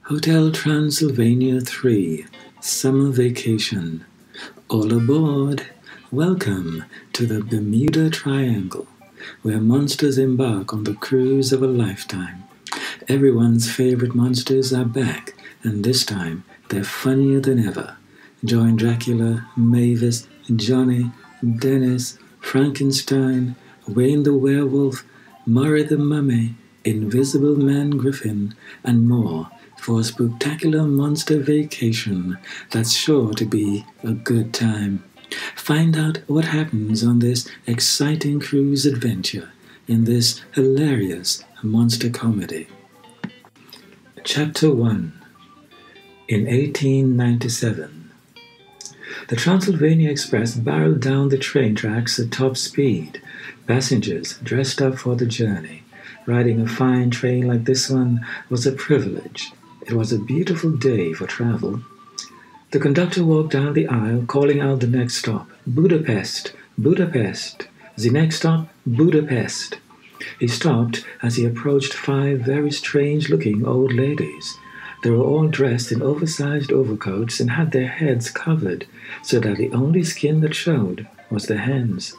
Hotel Transylvania 3, Summer Vacation. All aboard! Welcome to the Bermuda Triangle, where monsters embark on the cruise of a lifetime. Everyone's favorite monsters are back, and this time they're funnier than ever. Join Dracula, Mavis, Johnny, Dennis, Frankenstein, Wayne the Werewolf, Murray the Mummy, Invisible Man Griffin, and more for a spectacular monster vacation that's sure to be a good time. Find out what happens on this exciting cruise adventure in this hilarious monster comedy. Chapter 1. In 1897, the Transylvania Express barreled down the train tracks at top speed. Passengers dressed up for the journey. Riding a fine train like this one was a privilege. It was a beautiful day for travel. The conductor walked down the aisle, calling out the next stop, Budapest, Budapest. The next stop, Budapest. He stopped as he approached 5 very strange-looking old ladies. They were all dressed in oversized overcoats and had their heads covered, so that the only skin that showed was their hands.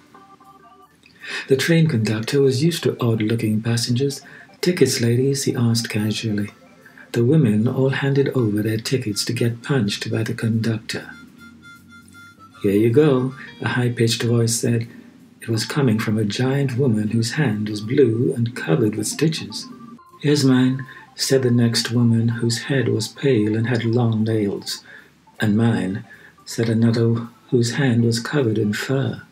The train conductor was used to odd-looking passengers. "Tickets, ladies?" he asked casually. The women all handed over their tickets to get punched by the conductor. "Here you go," a high-pitched voice said. It was coming from a giant woman whose hand was blue and covered with stitches. "Here's mine," said the next woman, whose head was pale and had long nails. "And mine," said another, whose hand was covered in fur.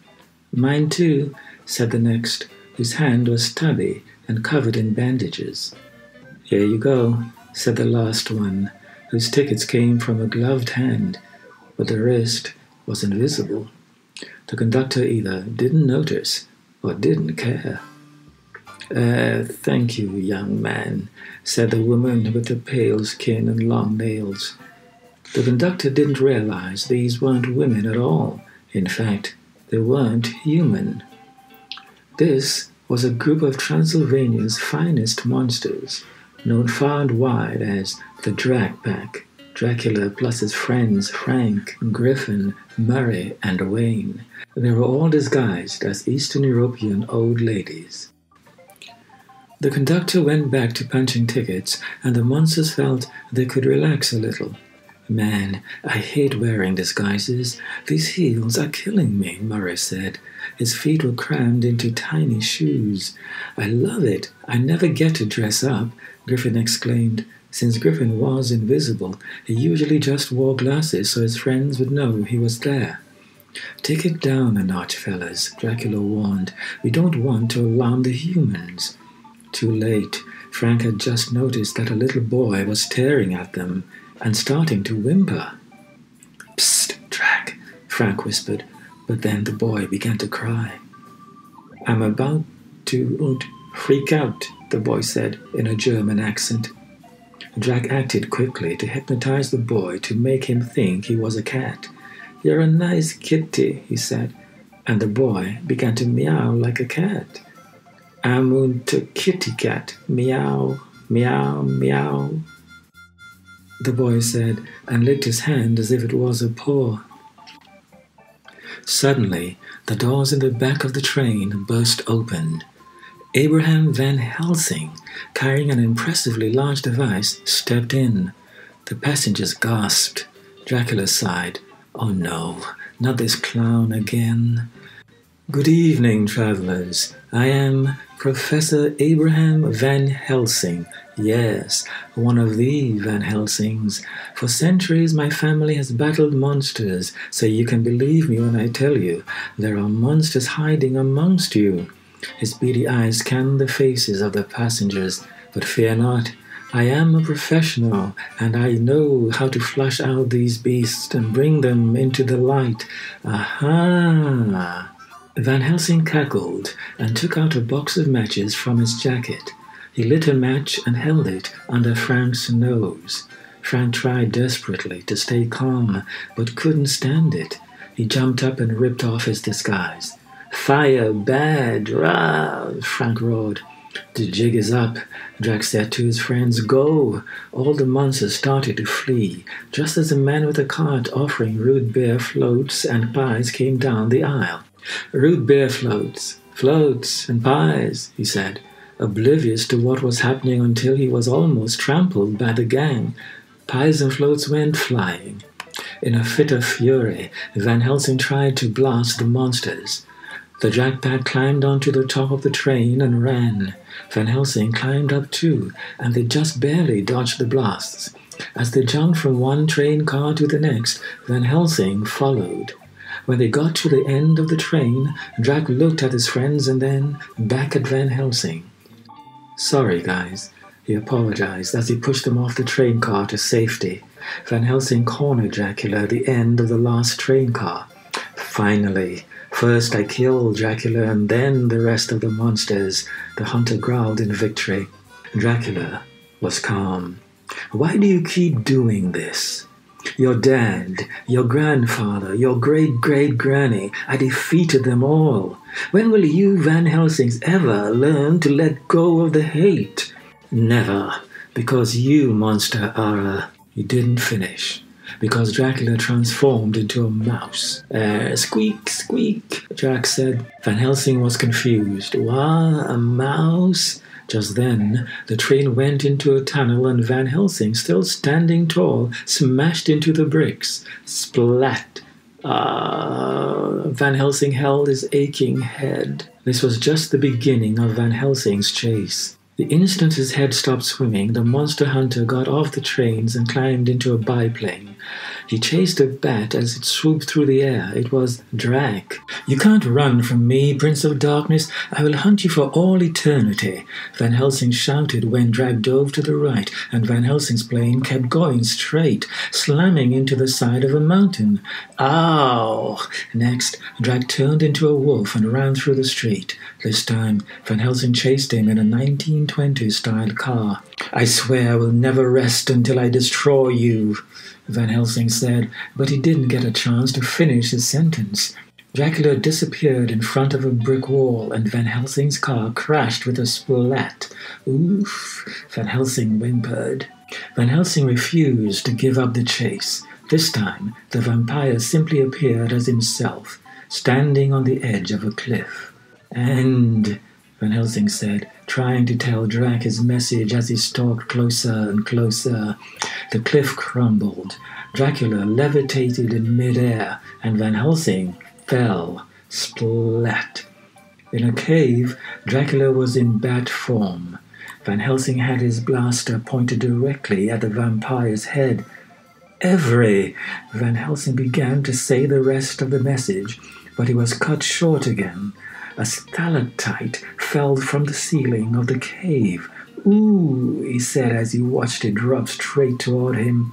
"Mine too," said the next, whose hand was stubby and covered in bandages. "Here you go," said the last one, whose tickets came from a gloved hand, but the wrist was invisible. The conductor either didn't notice or didn't care. Thank you, young man," said the woman with the pale skin and long nails. The conductor didn't realize these weren't women at all. In fact, they weren't human. This was a group of Transylvania's finest monsters, known far and wide as the Drac Pack, Dracula plus his friends Frank, Griffin, Murray, and Wayne. They were all disguised as Eastern European old ladies. The conductor went back to punching tickets, and the monsters felt they could relax a little. "Man, I hate wearing disguises. These heels are killing me," Murray said. His feet were crammed into tiny shoes. "I love it. I never get to dress up," Griffin exclaimed. Since Griffin was invisible, he usually just wore glasses so his friends would know he was there. "Take it down a notch, fellas," Dracula warned. "We don't want to alarm the humans." Too late. Frank had just noticed that a little boy was staring at them and starting to whimper. "Psst, Drac," Frank whispered, but then the boy began to cry. "I'm about to freak out," the boy said in a German accent. Drac acted quickly to hypnotize the boy to make him think he was a cat. "You're a nice kitty," he said, and the boy began to meow like a cat. "I'm a kitty cat, meow, meow, meow," the boy said, and licked his hand as if it was a paw. Suddenly, the doors in the back of the train burst open. Abraham Van Helsing, carrying an impressively large device, stepped in. The passengers gasped. Dracula sighed. "Oh no, not this clown again." "Good evening, travelers. I am Professor Abraham Van Helsing. Yes, one of the Van Helsings. For centuries my family has battled monsters, so you can believe me when I tell you there are monsters hiding amongst you." His beady eyes scanned the faces of the passengers. "But fear not, I am a professional, and I know how to flush out these beasts and bring them into the light. Aha!" Van Helsing cackled and took out a box of matches from his jacket. He lit a match and held it under Frank's nose. Frank tried desperately to stay calm, but couldn't stand it. He jumped up and ripped off his disguise. "Fire, bad, rah!" Frank roared. "The jig is up," Drac said to his friends. "Go!" All the monsters started to flee, just as a man with a cart offering root beer floats and pies came down the aisle. "Root beer floats, floats and pies," he said, oblivious to what was happening until he was almost trampled by the gang. Pies and floats went flying. In a fit of fury, Van Helsing tried to blast the monsters. The Drac Pack climbed onto the top of the train and ran. Van Helsing climbed up too, and they just barely dodged the blasts. As they jumped from one train car to the next, Van Helsing followed. When they got to the end of the train, Drac looked at his friends and then back at Van Helsing. "Sorry, guys," he apologized as he pushed them off the train car to safety. Van Helsing cornered Dracula at the end of the last train car. "Finally. First I killed Dracula and then the rest of the monsters," the hunter growled in victory. Dracula was calm. "Why do you keep doing this? Your dad, your grandfather, your great-great-granny, I defeated them all. When will you Van Helsings ever learn to let go of the hate?" "Never, because you, monster, are He didn't finish, because Dracula transformed into a mouse. Squeak, squeak," Drac said. Van Helsing was confused. "What? A mouse?" Just then, the train went into a tunnel and Van Helsing, still standing tall, smashed into the bricks. Splat! Van Helsing held his aching head. This was just the beginning of Van Helsing's chase. The instant his head stopped swimming, the monster hunter got off the trains and climbed into a biplane. He chased a bat as it swooped through the air. It was Drac. "You can't run from me, Prince of Darkness. I will hunt you for all eternity," Van Helsing shouted when Drac dove to the right, and Van Helsing's plane kept going straight, slamming into the side of a mountain. "Ow!" Next, Drac turned into a wolf and ran through the street. This time, Van Helsing chased him in a 1920s-style car. "I swear I will never rest until I destroy you," Van Helsing said, but he didn't get a chance to finish his sentence. Dracula disappeared in front of a brick wall, and Van Helsing's car crashed with a splat. "Oof," Van Helsing whimpered. Van Helsing refused to give up the chase. This time, the vampire simply appeared as himself, standing on the edge of a cliff. "And," Van Helsing said, trying to tell Drac his message as he stalked closer and closer. The cliff crumbled. Dracula levitated in midair, and Van Helsing fell. Splat. In a cave, Dracula was in bat form. Van Helsing had his blaster pointed directly at the vampire's head. Van Helsing began to say the rest of the message, but he was cut short again. A stalactite fell from the ceiling of the cave. "Ooh," he said as he watched it drop straight toward him.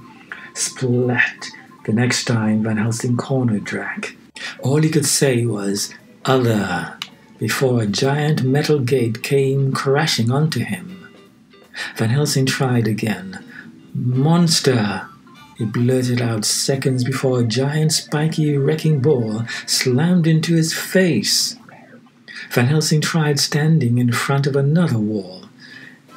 Splat. The next time, Van Helsing cornered Drac. All he could say was, "Other," before a giant metal gate came crashing onto him. Van Helsing tried again. "Monster," he blurted out seconds before a giant spiky wrecking ball slammed into his face. Van Helsing tried standing in front of another wall.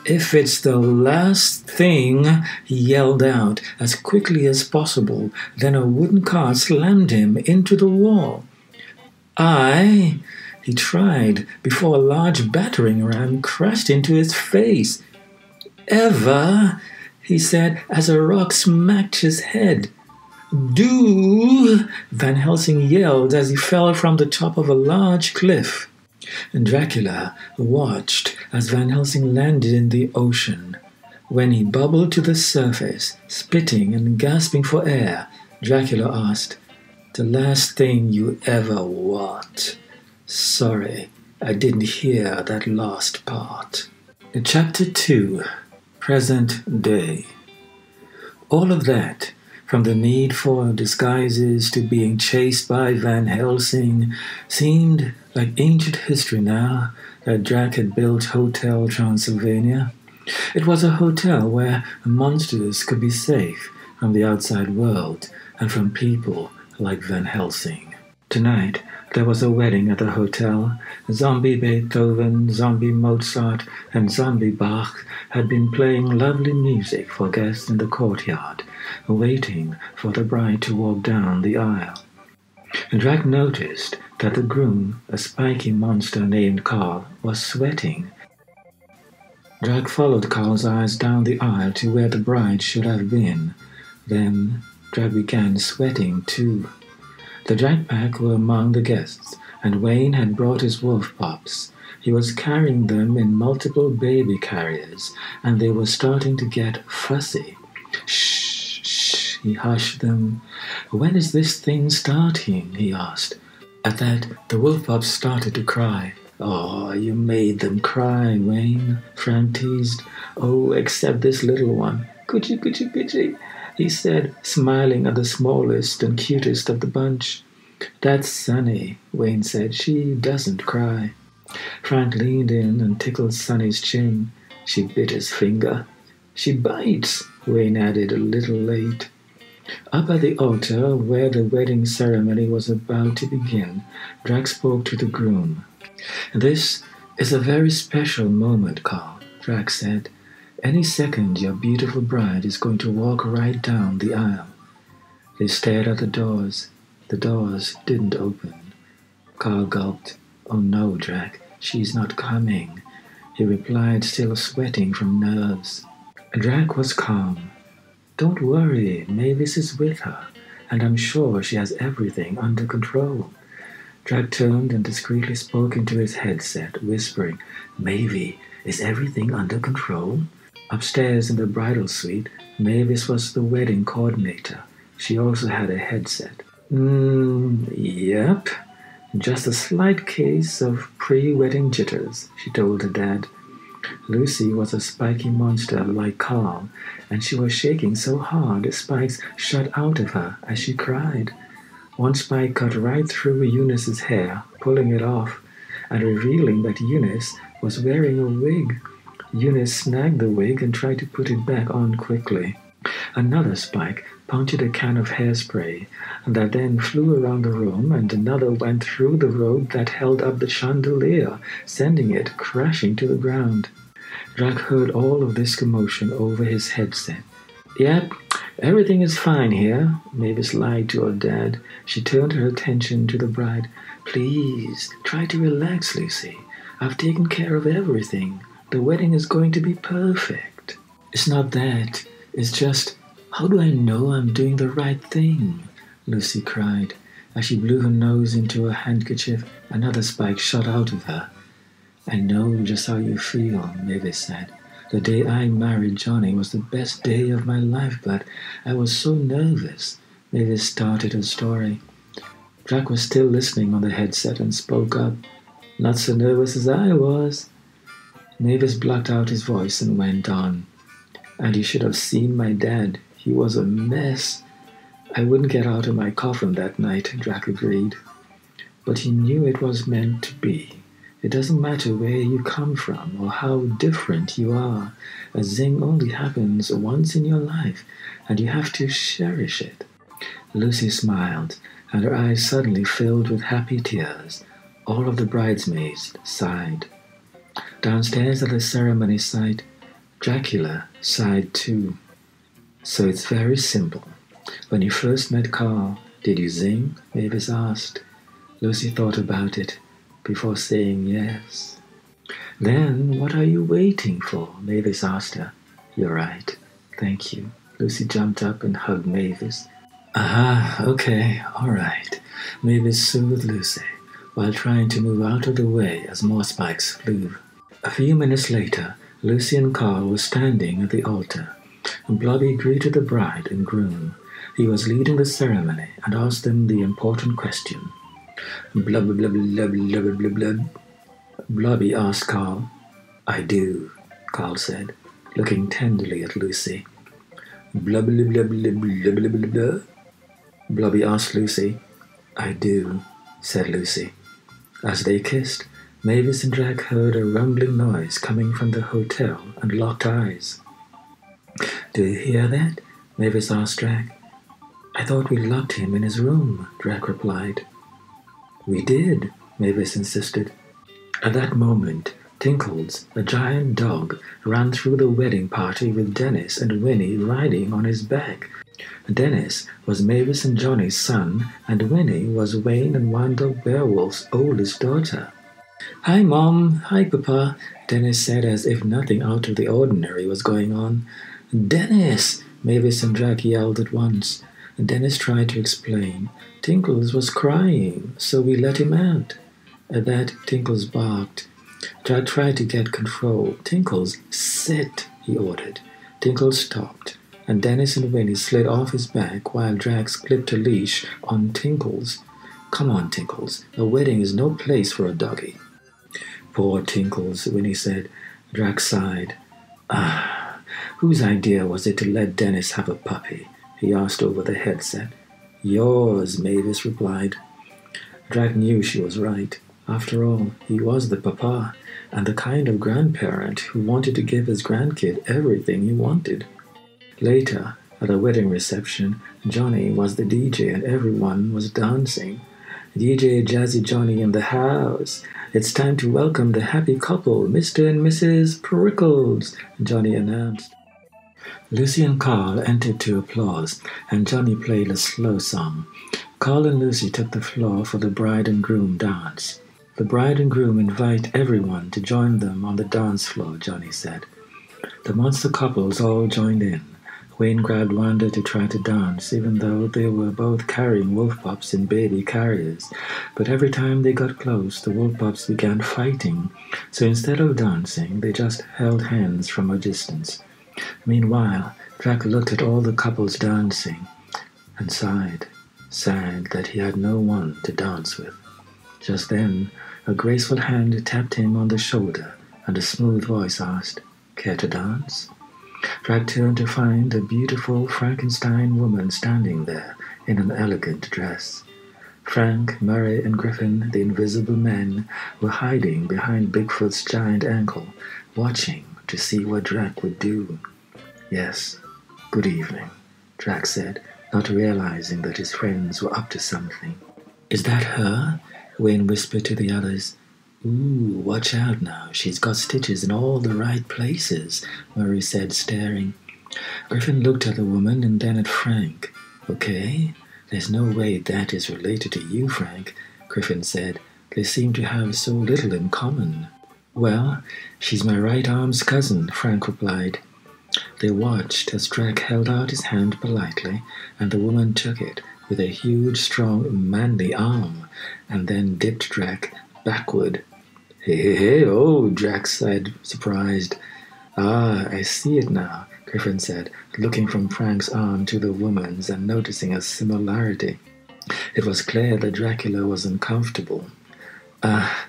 "If it's the last thing," he yelled out as quickly as possible. Then a wooden cart slammed him into the wall. He tried before a large battering ram crashed into his face. "Ever," he said as a rock smacked his head. "Do," Van Helsing yelled as he fell from the top of a large cliff. And Dracula watched as Van Helsing landed in the ocean. When he bubbled to the surface, spitting and gasping for air, Dracula asked, "The last thing you ever what?" "Sorry, I didn't hear that last part." Chapter 2. Present Day. All of that, from the need for disguises to being chased by Van Helsing, seemed like ancient history now that Drac had built Hotel Transylvania. It was a hotel where monsters could be safe from the outside world and from people like Van Helsing. Tonight, there was a wedding at the hotel. Zombie Beethoven, Zombie Mozart, and Zombie Bach had been playing lovely music for guests in the courtyard, waiting for the bride to walk down the aisle. Drac noticed that the groom, a spiky monster named Carl, was sweating. Drac followed Carl's eyes down the aisle to where the bride should have been. Then Drac began sweating too. The Drac pack were among the guests, and Wayne had brought his wolf pups. He was carrying them in multiple baby carriers, and they were starting to get fussy. Shh, shh, he hushed them. When is this thing starting? He asked. At that, the wolf pups started to cry. Oh, you made them cry, Wayne, Frank teased. Oh, except this little one. Coochie, coochie, coochie, he said, smiling at the smallest and cutest of the bunch. That's Sunny, Wayne said. She doesn't cry. Frank leaned in and tickled Sunny's chin. She bit his finger. She bites, Wayne added a little late. Up at the altar, where the wedding ceremony was about to begin, Drac spoke to the groom. This is a very special moment, Carl, Drac said. Any second your beautiful bride is going to walk right down the aisle. They stared at the doors. The doors didn't open. Carl gulped. Oh no, Drac, she's not coming, he replied, still sweating from nerves. Drac was calm. Don't worry, Mavis is with her, and I'm sure she has everything under control. Drac turned and discreetly spoke into his headset, whispering, Mavis, is everything under control? Upstairs in the bridal suite, Mavis was the wedding coordinator. She also had a headset. Yep. Just a slight case of pre-wedding jitters, she told her dad. Lucy was a spiky monster like Carl, and she was shaking so hard the spikes shot out of her as she cried. One spike cut right through Eunice's hair, pulling it off, and revealing that Eunice was wearing a wig. Eunice snagged the wig and tried to put it back on quickly. Another spike punctured a can of hairspray, that then flew around the room, and another went through the rope that held up the chandelier, sending it crashing to the ground. Drac heard all of this commotion over his headset. Yep, everything is fine here, Mavis lied to her dad. She turned her attention to the bride. Please, try to relax, Lucy. I've taken care of everything. The wedding is going to be perfect. It's not that. It's just, how do I know I'm doing the right thing? Lucy cried. As she blew her nose into her handkerchief, another spike shot out of her. I know just how you feel, Mavis said. The day I married Johnny was the best day of my life, but I was so nervous. Mavis started her story. Drac was still listening on the headset and spoke up. Not so nervous as I was. Mavis blocked out his voice and went on. And you should have seen my dad. He was a mess. I wouldn't get out of my coffin that night, Drac agreed. But he knew it was meant to be. It doesn't matter where you come from or how different you are. A zing only happens once in your life, and you have to cherish it. Lucy smiled, and her eyes suddenly filled with happy tears. All of the bridesmaids sighed. Downstairs at the ceremony site, Dracula sighed too. So it's very simple. When you first met Carl, did you zing? Mavis asked. Lucy thought about it before saying yes. Then what are you waiting for? Mavis asked her. You're right. Thank you. Lucy jumped up and hugged Mavis. Aha, okay, all right. Mavis soothed Lucy while trying to move out of the way as more spikes flew. A few minutes later, Lucy and Carl were standing at the altar. Blobby greeted the bride and groom. He was leading the ceremony and asked them the important question. Blub, blub, blub, blub, blub, blub. Blobby asked Carl. I do, Carl said, looking tenderly at Lucy. Blub, blub, blub, blub, blub, blub, blub. Blobby asked Lucy. I do, said Lucy. As they kissed, Mavis and Drac heard a rumbling noise coming from the hotel and locked eyes. Do you hear that? Mavis asked Drac. I thought we locked him in his room, Drac replied. We did, Mavis insisted. At that moment, Tinkles, a giant dog, ran through the wedding party with Dennis and Winnie riding on his back. Dennis was Mavis and Johnny's son, and Winnie was Wayne and Wanda Werewolf's oldest daughter. "Hi, Mom. Hi, Papa," Dennis said as if nothing out of the ordinary was going on. "Dennis!" Mavis and Drac yelled at once. Dennis tried to explain. Tinkles was crying, so we let him out. At that, Tinkles barked. Drac tried to get control. "Tinkles, sit," he ordered. Tinkles stopped, and Dennis and Winnie slid off his back while Drac clipped a leash on Tinkles. "Come on, Tinkles. A wedding is no place for a doggy." "Poor Tinkles," Winnie said. Drac sighed. Whose idea was it to let Dennis have a puppy?" he asked over the headset. "Yours," Mavis replied. Drac knew she was right. After all, he was the papa, and the kind of grandparent who wanted to give his grandkid everything he wanted. Later, at the wedding reception, Johnny was the DJ and everyone was dancing. "DJ Jazzy Johnny in the house. It's time to welcome the happy couple, Mr. and Mrs. Prickles," Johnny announced. Lucy and Carl entered to applause, and Johnny played a slow song. Carl and Lucy took the floor for the bride and groom dance. "The bride and groom invite everyone to join them on the dance floor," Johnny said. The monster couples all joined in. Wayne grabbed Wanda to try to dance, even though they were both carrying wolf pups in baby carriers. But every time they got close, the wolf pups began fighting, so instead of dancing, they just held hands from a distance. Meanwhile, Drac looked at all the couples dancing and sighed, sad that he had no one to dance with. Just then, a graceful hand tapped him on the shoulder, and a smooth voice asked, "Care to dance?" Drac turned to find a beautiful Frankenstein woman standing there in an elegant dress. Frank, Murray, and Griffin, the invisible men, were hiding behind Bigfoot's giant ankle, watching to see what Drac would do. "Yes, good evening," Drac said, not realizing that his friends were up to something. "Is that her?" Wayne whispered to the others. "Ooh, watch out now. She's got stitches in all the right places," Murray said, staring. Griffin looked at the woman and then at Frank. "Okay, there's no way that is related to you, Frank," Griffin said. "They seem to have so little in common." "Well, she's my right arm's cousin," Frank replied. They watched as Drac held out his hand politely, and the woman took it with a huge, strong, manly arm, and then dipped Drac backward. Hey, oh, Drac said, surprised. "Ah, I see it now," Griffin said, looking from Frank's arm to the woman's and noticing a similarity. It was clear that Dracula was uncomfortable. Are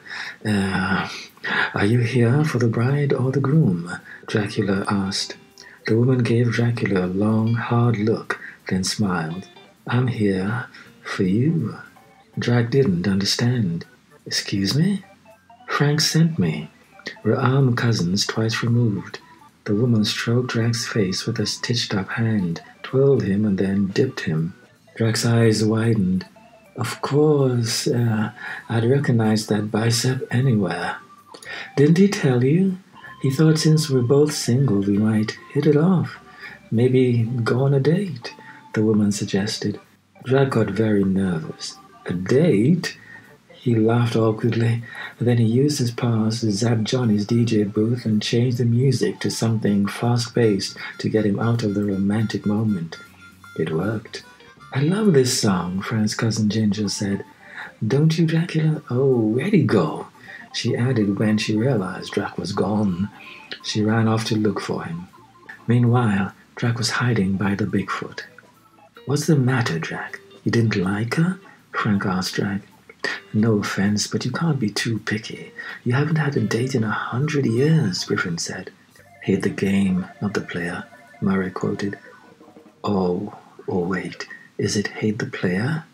you here for the bride or the groom?" Dracula asked. The woman gave Dracula a long, hard look, then smiled. "I'm here for you." Drac didn't understand. "Excuse me?" "Frank sent me. We're arm cousins twice removed." The woman stroked Drac's face with a stitched-up hand, twirled him, and then dipped him. Drac's eyes widened. "Of course, I'd recognize that bicep anywhere." "Didn't he tell you? He thought since we're both single we might hit it off. Maybe go on a date," the woman suggested. Drac got very nervous. "A date?" He laughed awkwardly. Then he used his paws to zap Johnny's DJ booth and change the music to something fast-paced to get him out of the romantic moment. It worked. "I love this song," Frank's cousin Ginger said. "Don't you, Dracula? Oh, where'd he go?" she added when she realized Drac was gone. She ran off to look for him. Meanwhile, Drac was hiding by the Bigfoot. "What's the matter, Drac? You didn't like her?" Frank asked Drac. "No offense, but you can't be too picky. You haven't had a date in 100 years, Griffin said. "Hate the game, not the player," Murray quoted. Oh, wait, is it hate the player?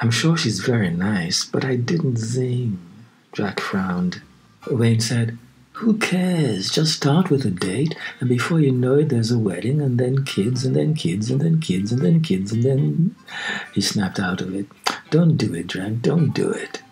"I'm sure she's very nice, but I didn't zing," Drac frowned. Wayne said, "Who cares? Just start with a date, and before you know it there's a wedding, and then kids, and then kids, and then kids, and then kids, and then..." He snapped out of it. Don't do it, Drac, don't do it.